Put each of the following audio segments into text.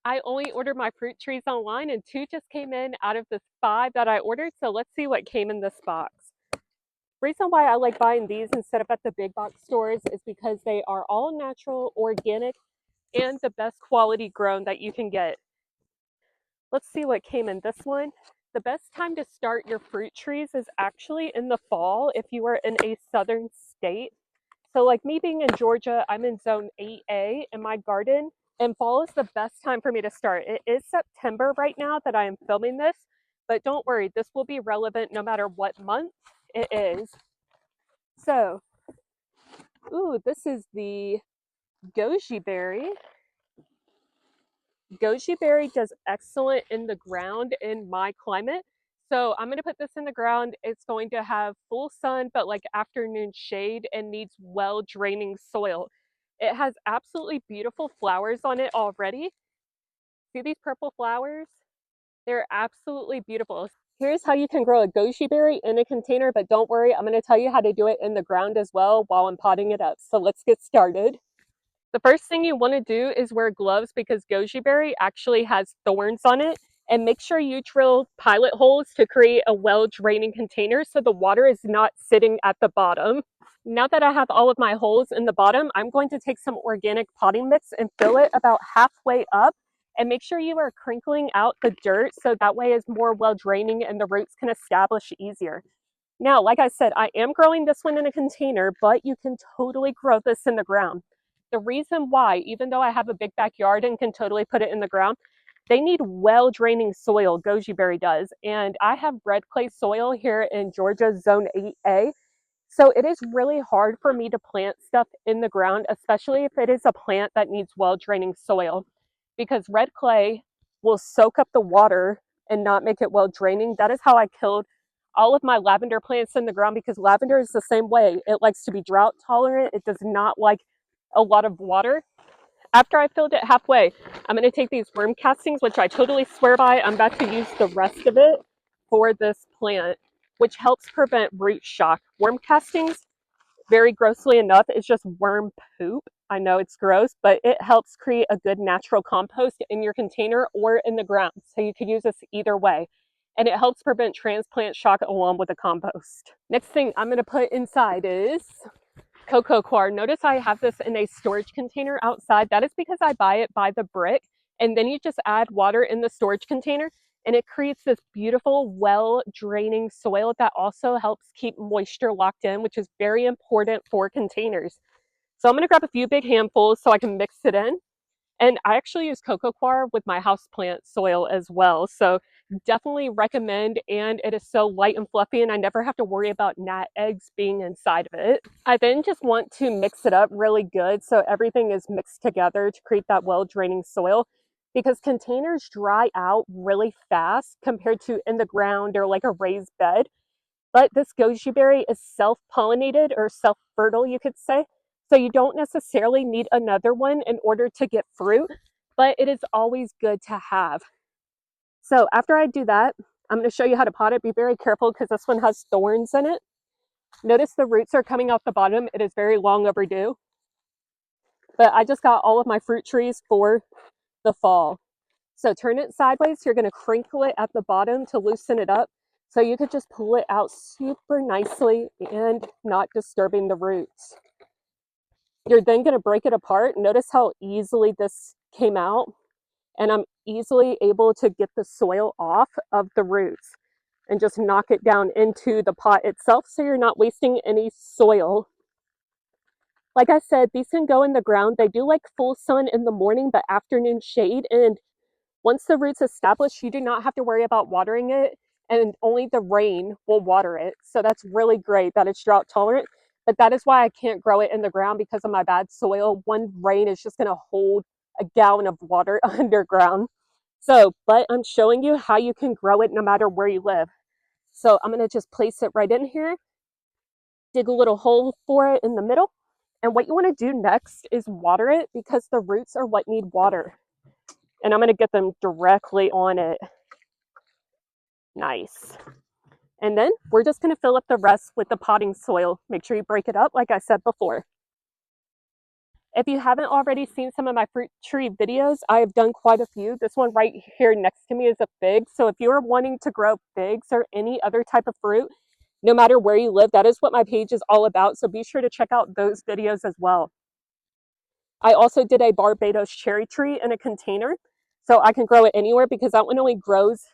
I only ordered my fruit trees online and two just came in out of the five that I ordered. So let's see what came in this box. Reason why I like buying these instead of at the big box stores is because they are all natural, organic, and the best quality grown that you can get. Let's see what came in this one. The best time to start your fruit trees is actually in the fall if you are in a southern state. So like me being in Georgia, I'm in zone 8A in my garden, and fall is the best time for me to start. It is September right now that I am filming this, but don't worry, this will be relevant no matter what month it is. So, ooh, this is the Goji Berry. Goji Berry does excellent in the ground in my climate. So I'm going to put this in the ground. It's going to have full sun, but like afternoon shade and needs well draining soil. It has absolutely beautiful flowers on it already. See these purple flowers? They're absolutely beautiful. Here's how you can grow a goji berry in a container, but don't worry, I'm going to tell you how to do it in the ground as well while I'm potting it up. So let's get started. The first thing you want to do is wear gloves because goji berry actually has thorns on it, and make sure you drill pilot holes to create a well-draining container so the water is not sitting at the bottom. Now that I have all of my holes in the bottom, I'm going to take some organic potting mix and fill it about halfway up, and make sure you are crinkling out the dirt so that way it's more well-draining and the roots can establish easier. Now, like I said, I am growing this one in a container, but you can totally grow this in the ground. The reason why, even though I have a big backyard and can totally put it in the ground, they need well draining soil, goji berry does. And I have red clay soil here in Georgia, zone 8A. So it is really hard for me to plant stuff in the ground, especially if it is a plant that needs well draining soil, because red clay will soak up the water and not make it well draining. That is how I killed all of my lavender plants in the ground, because lavender is the same way. It likes to be drought tolerant. It does not like a lot of water. After I filled it halfway, I'm going to take these worm castings, which I totally swear by. I'm about to use the rest of it for this plant, which helps prevent root shock. Worm castings, very grossly enough, is just worm poop. I know it's gross, but it helps create a good natural compost in your container or in the ground. So you could use this either way. And it helps prevent transplant shock along with the compost. Next thing I'm going to put inside is cocoa coir. Notice I have this in a storage container outside. That is because I buy it by the brick, and then you just add water in the storage container and it creates this beautiful, well draining soil that also helps keep moisture locked in, which is very important for containers. So I'm going to grab a few big handfuls so I can mix it in. And I actually use cocoa coir with my houseplant soil as well. So definitely recommend, and it is so light and fluffy and I never have to worry about gnat eggs being inside of it. I then just want to mix it up really good so everything is mixed together to create that well draining soil, because containers dry out really fast compared to in the ground or like a raised bed. But this goji berry is self-pollinated or self-fertile, you could say. So you don't necessarily need another one in order to get fruit, but it is always good to have. So after I do that, I'm going to show you how to pot it. Be very careful because this one has thorns in it. Notice the roots are coming out the bottom. It is very long overdue. But I just got all of my fruit trees for the fall. So turn it sideways. You're going to crinkle it at the bottom to loosen it up. So you could just pull it out super nicely and not disturbing the roots. You're then going to break it apart. Notice how easily this came out. And I'm easily able to get the soil off of the roots and just knock it down into the pot itself so you're not wasting any soil. Like I said, these can go in the ground. They do like full sun in the morning, but afternoon shade. And once the roots establish, you do not have to worry about watering it, and only the rain will water it. So that's really great that it's drought tolerant. But that is why I can't grow it in the ground, because of my bad soil. One rain is just going to hold a gallon of water underground. So, but I'm showing you how you can grow it no matter where you live. So I'm going to just place it right in here, dig a little hole for it in the middle. And what you want to do next is water it, because the roots are what need water. And I'm going to get them directly on it. Nice. And then we're just going to fill up the rest with the potting soil. Make sure you break it up like I said before. If you haven't already seen some of my fruit tree videos, I have done quite a few. This one right here next to me is a fig. So if you're wanting to grow figs or any other type of fruit, no matter where you live, that is what my page is all about. So be sure to check out those videos as well. I also did a Barbados cherry tree in a container. So I can grow it anywhere because that one only grows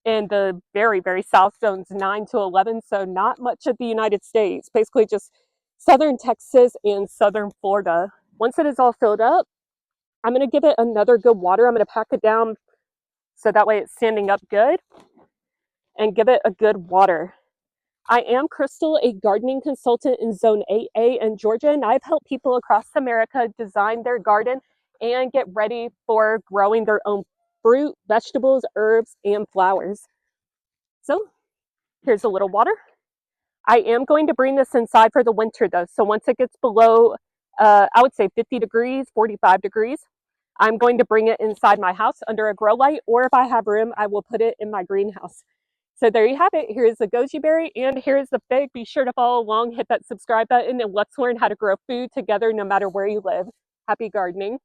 in the very, very south zones 9 to 11. So not much of the United States, basically just southern Texas and southern Florida. Once it is all filled up, I'm going to give it another good water. I'm going to pack it down so that way it's standing up good and give it a good water. I am Crystal, a gardening consultant in Zone 8A in Georgia, and I've helped people across America design their garden and get ready for growing their own fruit, vegetables, herbs, and flowers. So here's a little water. I am going to bring this inside for the winter though. So once it gets below, I would say 50 degrees, 45 degrees, I'm going to bring it inside my house under a grow light, or if I have room, I will put it in my greenhouse. So there you have it. Here's the goji berry and here's the fig. Be sure to follow along, hit that subscribe button, and let's learn how to grow food together no matter where you live. Happy gardening.